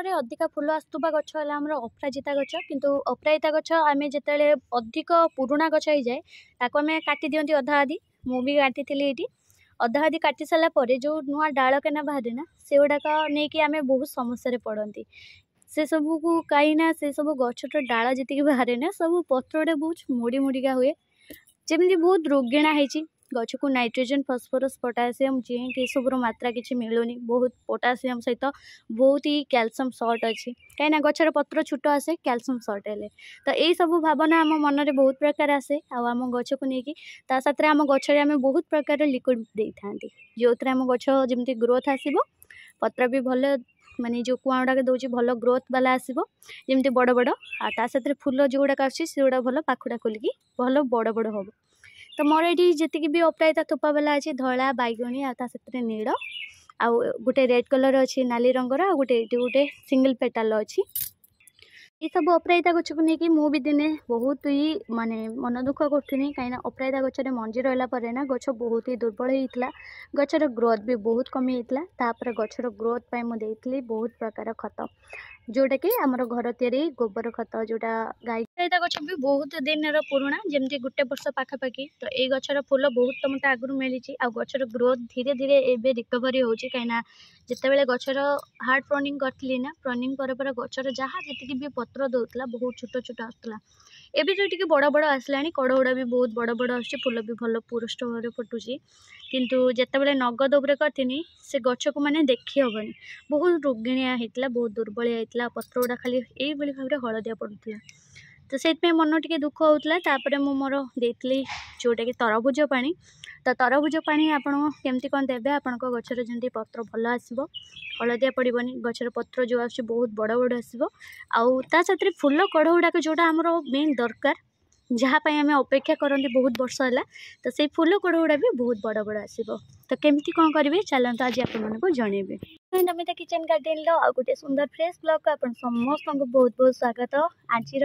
रे अधिका फुल आसुवा गछ है आमर अपराजिता गछ किंतु अपराजिता गछ आम जिते अधिक पुराणा गछ हो जाए ताको आम काटी दिंती अधा आधी मु भी काटी ये अधा आधी काटी सारापर जो नुआ डाल केना बाहर ना से गुड़ाक नहीं आम बहुत समस्या पड़ती से सब को कहीं से सब गछर डाल जी बाहर ना सब पत्र बहुत मोड़ी मोड़िका हुए जमी बहुत रोगिणा होती गछ को नाइट्रोजन फॉस्फोरस पोटासियम जिंक ये सब मात्रा किसी मिलूनी बहुत पोटासियम सहित बहुत ही कैल्शियम सर्ट अच्छी कहीं गचर पत्र छोट आसे कैल्शियम सर्ट है तो यही सब भावना आम मन में बहुत प्रकार आसे आम गच को लेकिन साथ आम गचर आम बहुत प्रकार लिक्विड दे था जो आम गच जमी ग्रोथ आसो पत्र भी भल माने जो कुआ गुड़ाक दूसरी भल ग्रोथ वाला आसो जमी बड़ बड़ आ साथ फुल जो गुड़ाक आसगुड़ा भल पाखुड़ा खोलिकी भल बड़ बड़ हम तो मोर ये जी भी अपराजिता थोपा वाला अच्छी धला बैगणी आते नील आउ गोटे रेड कलर अच्छी नाली रंगर आ गोटे गोटे सिंगल पेटाल अच्छी ये सब अपराजिता गच को लेकिन मु भी दिने बहुत ही माने मन दुख करी कहीं अपराजिता गचर मंजी रहा ना गच बहुत ही दुर्बल होता गचर ग्रोथ भी बहुत कमी होता गचर ग्रोथ पर मुझे बहुत प्रकार खत जोटा कि आमर घर तैयारी गोबर खत जोटा गाई अपराजिता गच भी बहुत दिन पुराणा जमी गोटे वर्ष पाखापाखि तो ये गचर फूल बहुत मत आगु मिली आ गचर ग्रोथ धीरे धीरे एवं रिकवरी हो कहीं जिते गचर हार्ड प्रनिंग करी ना प्रनिंग पर गचर जहाँ जी भी पत्र दूसरा बहुत छोट छोट आसला एवं जो टी बड़ बड़ आसला कड़ गुड़ा भी बहुत बड़ बड़ आस फूल भी भल पुष्ट भाव फुटुची किंतु जितेबाला नगद उपर करनी से गच को मैंने देखी हेनी बहुत रोगिणिया होता बहुत दुर्बलिया होता पत्र गुड़ा खाली यही भाव में हलदिया पड़ूला तो से मन टे दुख होता मोर देती जोटा कि तरभुज पानी तो तरभुज पानी आप केमती कौन देवे आपण गचर जमी पत्र भल आसो हलदिया पड़ोनी गचर पत्र जो आस बहुत बड़ बड़ आसो आउ साथ फूल कड़ गुड़ाक जोटा आमर मेन दरकार जहाँपाई आम अपेक्षा करती बहुत वर्ष है तो से फूल कड़ गुड़ा भी बहुत बड़ बड़ आसो तो केमती कौन करेंगे चलते आज आपको जनइबे नमिता किचन गार्डन आ गोटे सुंदर फ्रेश ब्लॉग को आप समस्त को बहुत बहुत स्वागत आज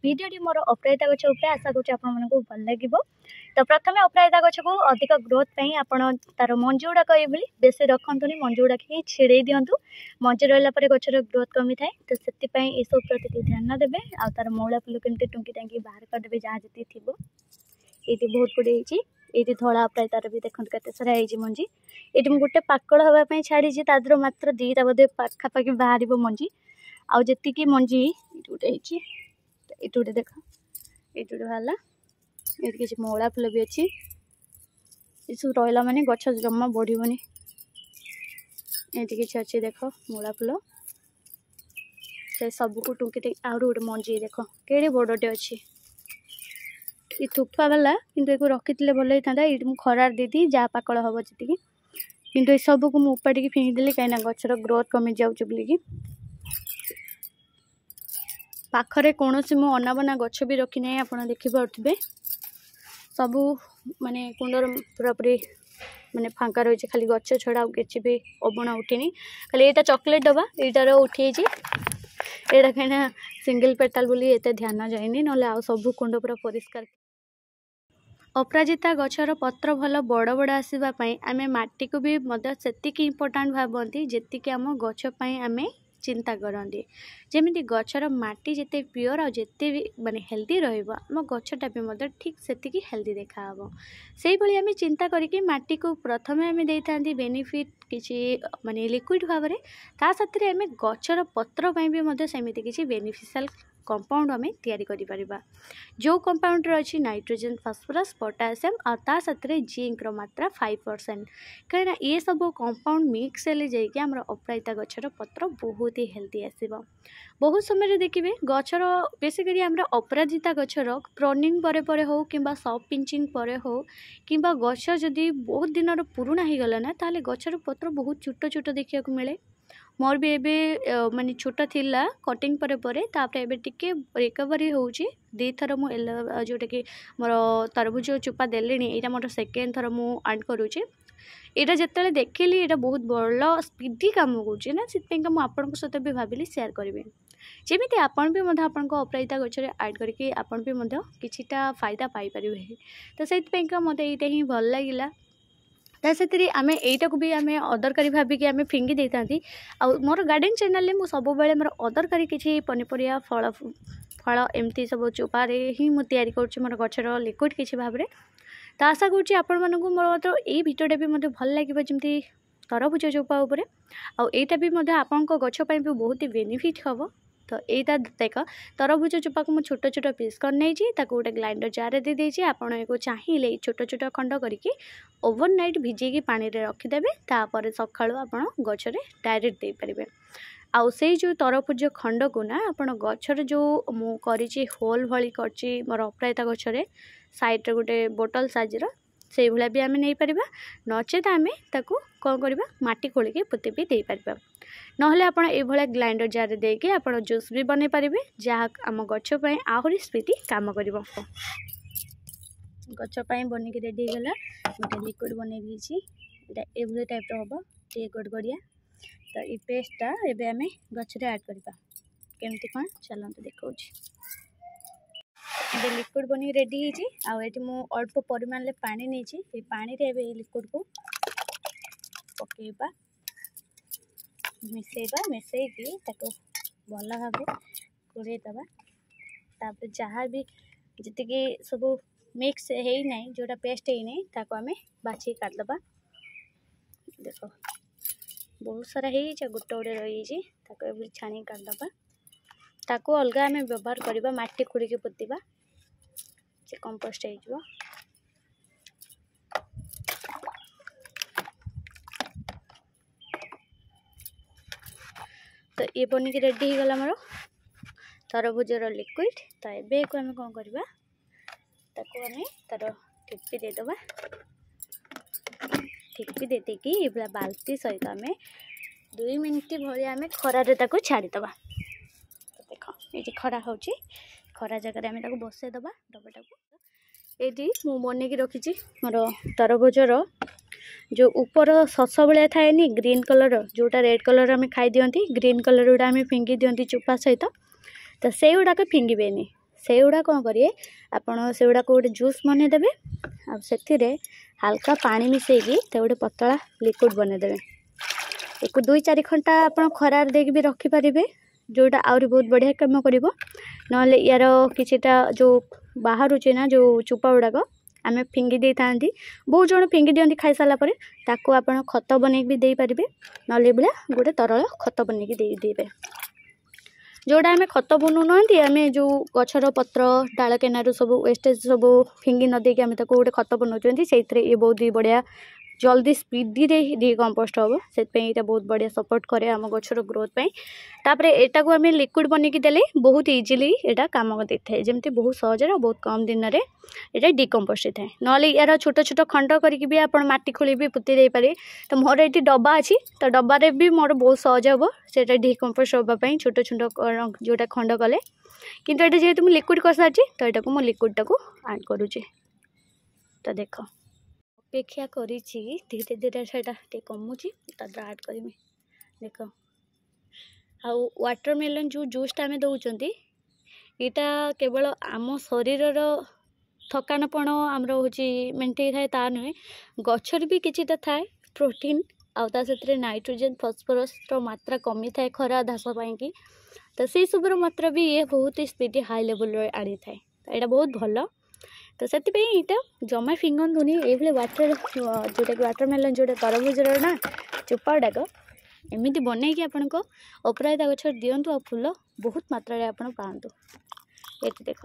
भिडियोटी मोर अपराजिता गछ उपर आशा करूँ आपको भल लगे तो प्रथम अपराजिता गछ को अधिक ग्रोथ पर तार मंजी गुड़ाक ये बेस रखुनी मंजी गुड़ाक ही छिड़े दिंतु मंजी रहा गचर ग्रोथ कमी थाए तो से सब प्रति ध्यान देवे आ तार मौला फुल केमती टुंकी टांगी बाहर करदे जहाँ जी थी ये बहुत गुड़े ये धला अपराजितार भी देखते केते सारा है मंजी ये मुझे गोटे पाकड़ हाँपाई छाड़ी तादर मात्र दीटा बोधे पाखापाखि बाहर मंजी आउ जी मंजी गोटे ये गोटे देख ये गोटे बाहर ये किसी मौला फुल भी अच्छी ये सब रहा माने गछ जमा बढ़ोनी ये किसी अच्छी देख मौला फुल तो सबको टुंकी आउ गोटे मंजी देख केड़े बड़टे अच्छी ये थोपा वाला किंतु एक रखी भल होता ये मुझे खरार देती जहाँ पाकड़ हम जी किंतु ये सब को मुझे उपाड़ी फिंगिदेली कहीं गचर ग्रोथ कमी जाऊँ बोलिकी पाखरे कौन सी मु अनाबना गछ भी रखी ना आप देखिपे सबू माने कुंडर पूरापूरी माने फांका रही खाली गछ छड़ा किसी भी अबना उठिनी खाली यहाँ चॉकलेट डबा यार उठी यहाँ कहीं सिंगल पेटाल बोली एत ध्यान जाए ना आ सब कुंड पूरा परिष्कार अपराजिता गचर पत्र भल बड़ बड़ आसवाई आम माटी को भी से इम्पोर्टाट भावती जी आम गछपाई आम चिंता करती जमी गचर माटी जिते प्योर आते भी माने हेल्दी रम गछटा भी ठीक से हेल्दी देखा से भाई आम चिंता करके माटी को प्रथम आम दे था बेनिफिट किसी माने लिक्विड भाव में ता साथ आम गचर पत्र भी सेमती किसी बेनिफिशियल कंपाउंड आम तैयारी करिपरिबा जो कंपाउंड अच्छी नाइट्रोजन फॉस्फोरस पोटासियम और ता साथ जिंक मात्रा 5% कहीं ये सब कंपाउंड मिक्स हेले जाइए आम अपराजिता गचर पत्र बहुत ही हेल्दी आसो बहुत समय देखिए गचर बेसिकली आम अपराजिता गचर प्रनिंग पर हो कि सॉफ्ट पिंचिंग पर हो कि गच जदि बहुत दिन पुराणा हो गला ना ताले गचर पत्र बहुत छोट छोट देखा मिले मोर भी एबे माने छोटा थिला कटिंग परे तापर टिके रिकवरी होउची दी थर मु जोटा कि मोर तरबुज चोपा देलेनी एटा मोर सेकेंड थर मु ऐड करूची एटा जेतले देखिली एटा बहुत बड़ स्पीडी काम करूची ना सितपेंका मु आपन सहित भी भाबिली शेयर करिवे जेमिति आपन भी मध्य आपन अपराजिता गचरे ऐड करके आपन भी किछिटा फायदा पाई परिबे तो सितपेंका मते एटा ही भल लागिला ता से आम यहीटा को भी आम अदरकारी भाविकी आम फिंगी दे था। मोर गार्डन चैनल में सब बेले मोर अदरकारी किसी पनीपरिया फल फल एमती सब चोपारे ही मुझे तैयारी मोर गचर लिक्विड किसी भाव में। तो आशा करुँच आपण मानक मोर ये भिडियोटा भी मतलब भल लगे जमी तरभुज चोपा उपरे आईटा भी आपण गछपाई भी बहुत ही बेनिफिट हम। तो यहीटा देख तरभुज चोपा को छोट छोट पीस कर नहीं गोटे ग्राइंडर जार दे देती आपन को चाहिए छोट छोट खंड करके ओवरनाइट भिजेकी पानी रे रखिदेवे तापर सकाळु आपण गछरे डायरेक्ट दे पारिबे। आउ से जो तरभुज खंड को ना आपण गछर जो मु करिछि होल भली करछि मोर अपराजिता गछरे साइड रे गोटे बोतल साइजर से भाया भी आम नहीं पार नचेत आम ताकू कौन करवा माटी खोलिकी पोती भी दे पार ना आप ग्राइंडर जार देके आप जूस भी बन पारे जहाँ आम गछपाई आहरी स्पीड काम कर गछपाई बनिक रेडी होगा गोटे लिक्विड बन ये टाइप हम ये गड़गड़िया। तो ये पेस्टा एवं आम गचरे ऐड करवा केमती कौन चलते देखा ये लिक्विड बनी रेडी होती मु अल्प परिमाण में पानी नहीं पानी रे लिक्विड को पकेबा मिसेबा मिसेकी भल भाव घोड़े दबा तापर जहाँ भी जी सब मिक्स है ना जोटा पेस्ट है नहीं ताको आम बाछी काटदबा। देख बहुत सारा है गोटे गोटे रही छाणी काटदबा ताको अलग आम व्यवहार करवा माटी खोलिकी पोतीबा से कंपोस्ट हो। तो ये बनिक रेडी हो गला मोर तरभुजर लिक्विड। तो ये को आम कौन करवा ताको आम तार टिप्पी देदबा टिप्पी देदेकी ये बाल्टी सहित आम 2 मिनिट भाया आम खरारे ताको छाड़ीदबा। तो देख ये खरा हो खरा जगह आम ताको बसईदबा डबाटा को ये मु बनिक रखी मोर तरभुजर जो ऊपर सस भाया थाए नी ग्रीन कलर जोटा रेड कलर आम खाई दियंती ग्रीन कलर गुड़ा आम फिंगी दियंती चोपा सहित। तो से गुड़ाक फिंगेनि से गुड़ा कौन करेंगे आपड़ से गुड़ा गोटे जूस बनईदेवे आते हाल्का पानी मिसेकी तो गोटे पतला लिक्विड बनईदेवे एक 2-4 घंटा आप खरार देकी भी रखिपारे जोटा आहरी बहुत बढ़िया कम कर ना यार किछिटा जो बाहर ना जो चोपा गुड़ाक आम फिंगी दे था बहुत जन फिंगी दिखती खाई सारापर ताको आप खत बन भी दे पारे ना भाया गोटे तरल खत बन देवे जोड़ा आम खत बनू ना आम जो गचर पत्र डाल केनारू सब वेस्टेज सब फिंगी न देकी आम गोटे खत बनाऊँ से ये बहुत ही बढ़िया जल्दी स्पीडी डिकम्पोस्ट हम से बहुत बढ़िया सपोर्ट करे आम गचर ग्रोथ पाई। तापर एटा को आम लिक्विड बनिकी देले बहुत इजिली एटा काम दे थाए जमती बहुत सहज बहुत कम दिन में ये डिकम्पोस्ट होता है ना यार छोट छोट खंड करके भी आप माटी खोली भी पोती दे पारे। तो मोर ये डब्बा अच्छी तो डब्बारे भी मोर बहुत सहज हम से डिकम्पोस्ट हाँपाई छोट छोट जोटा खंड कले किंतु ये जेहेतु मुझे लिक्विड कर सारी तो यहाँ को लिक्विड टाक ऐड करुँचे। तो देख अपेक्षा करी धीरे धीरे से कमुची ऐड करी देख आ वाटरमेलन जो जूसटा आम दौरान यहाँ केवल आम शरीर थकानपण आमर हूँ मेन्टे थाए ता नुहे गचर भी किछिटा थाए प्रोटीन आउ से नाइट्रोजेन फस्फोरस मात्रा कमी थाए खरा घास पाई तो से सबुर मात्रा भी ये बहुत ही स्पीड हाई लेवल आनी थाए तो यहाँ बहुत भल। तो से जमा फिंगंतुनि ये वाटर जोटा कि वाटरमेलन जोटा तरभुजर ना चोपा गुड़ाक एमती बनईकि आपण अपराजिता गछ दिंतु आ फूल बहुत मात्रा आप पातु। ये देख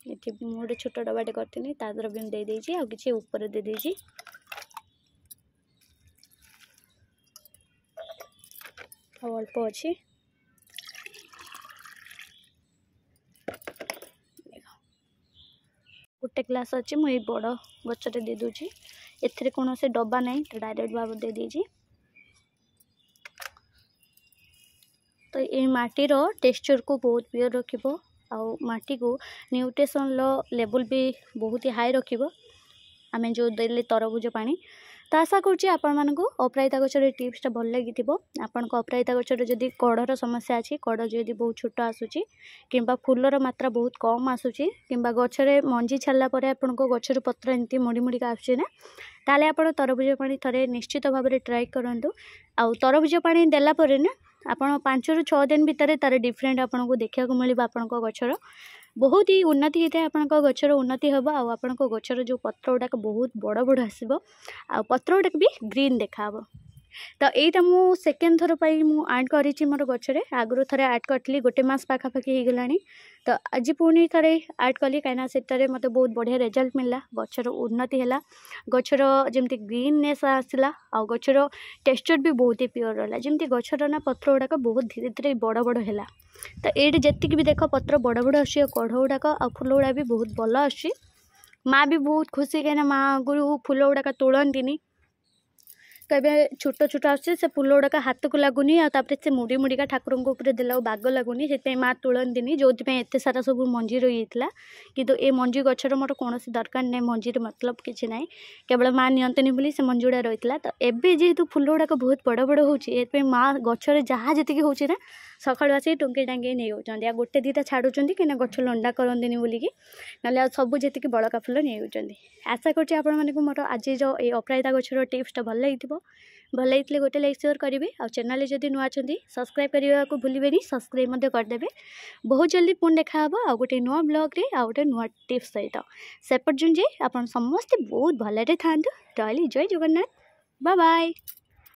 ये गोटे छोट डबाटे करती तादर भी दे देछि आ किछि ऊपर दे देछि अल्प अच्छी गोटे ग्लास अच्छी मुझे बड़ गचरे दे दूची एथिरे कौन से डब्बा नहीं डायरेक्ट भाव दे दीजिए। तो ये माटीर टेक्सचर को बहुत प्योर रखिबो आउ माटी को न्यूट्रिशन लेवल भी बहुत ही हाई रखिबो आम जो देले तरभुज पानी। तो आशा करुँच आपण मानकु अपराजिता गचर टिप्सटा भल लगी आपण अपराजिता गचर जदि कड़र समस्या अच्छी कड़ जदि बहुत छोट आसूची किंबा फूलर मात्रा बहुत कम आसूची किंबा गचरे मंजी छाड़ला परे आपण गचर पत्र एमती मुड़ी मुड़िका आसूची ना ताले आपण तरबुज पानी थरे निश्चित भाव में ट्राए करूँ। आउ तरबुज पानी देला परे ना आपण 5 ରୁ 6 दिन भितर तार डिफरेंट आपन को देखा मिल आपण गचर बहुत ही उन्नति होता है। आपण गचर उन्नति हम आपण गचर जो पत्र गुड़ाक बहुत बड़ बड़ आसो आ पत्र गुड़ाक भी ग्रीन देखा। तो यहीटा मु सेकेंड थर पर आड करी मोर गचरे आगु थे आड करी गोटे मस पाखापाखि हो गला। तो आज पुणी थे आड कली कहीं से मत बहुत बढ़िया रिजल्ट मिलला। गचर उन्नति है गचर जमी ग्रीननेस आसला आ गचर टेक्सचर भी बहुत ही प्योर रहा जमी गचर ना पत्र गुड़ाक बहुत धीरे धीरे बड़ बड़ है। तो ये जी भी देख पत्र बड़ बड़ आस कढ़ गुड़ाक आ फुल गुड़ा भी बहुत भल आस। माँ भी बहुत खुशी कहीं माँ आगु फुल गुड़ाक तोड़ती कहे छोट छोट आसे फुल गुड़ाक हाथ को लगुनि से मुड़ी मुड़िका ठाकुर ऊपर देला बाग लगुनि से माँ तुलंती जो एत सारा सब मंजी रही था कि ये मंजी गचर मोर कौन दरकार नहीं मंजीर मतलब किसी ना केवल माँ नियंतनी बोली से मंजी गुड़ा रही है। तो एवं जेहेतु फुल गुड़ाक बहुत बड़ बड़ हो माँ गचर जहाँ जी हो सकालू आसिक टुंकी टांगी नहीं होती आ गोटे दीटा छाड़ुं कहीं गच लंडा करती बोलिकी ना सब जी बड़का फुल नहीं होती। आशा करुँच आपण मोर आज जो ये अपराजिता गचर टिप्सटा भल लगे गोटे लाइक शेयर करेंगे आ चैनल जदि नुआ सब्सक्राइब करने को भूलें सब्सक्राइब करदे। बहुत जल्दी पुणी देखा आ गोटे नुआ ब्लॉग रे आ गोटे नुआ टिप्स सहित से पर्यंत आप समस्ते बहुत भलरे था। रही जय जगन्नाथ बाय बाय।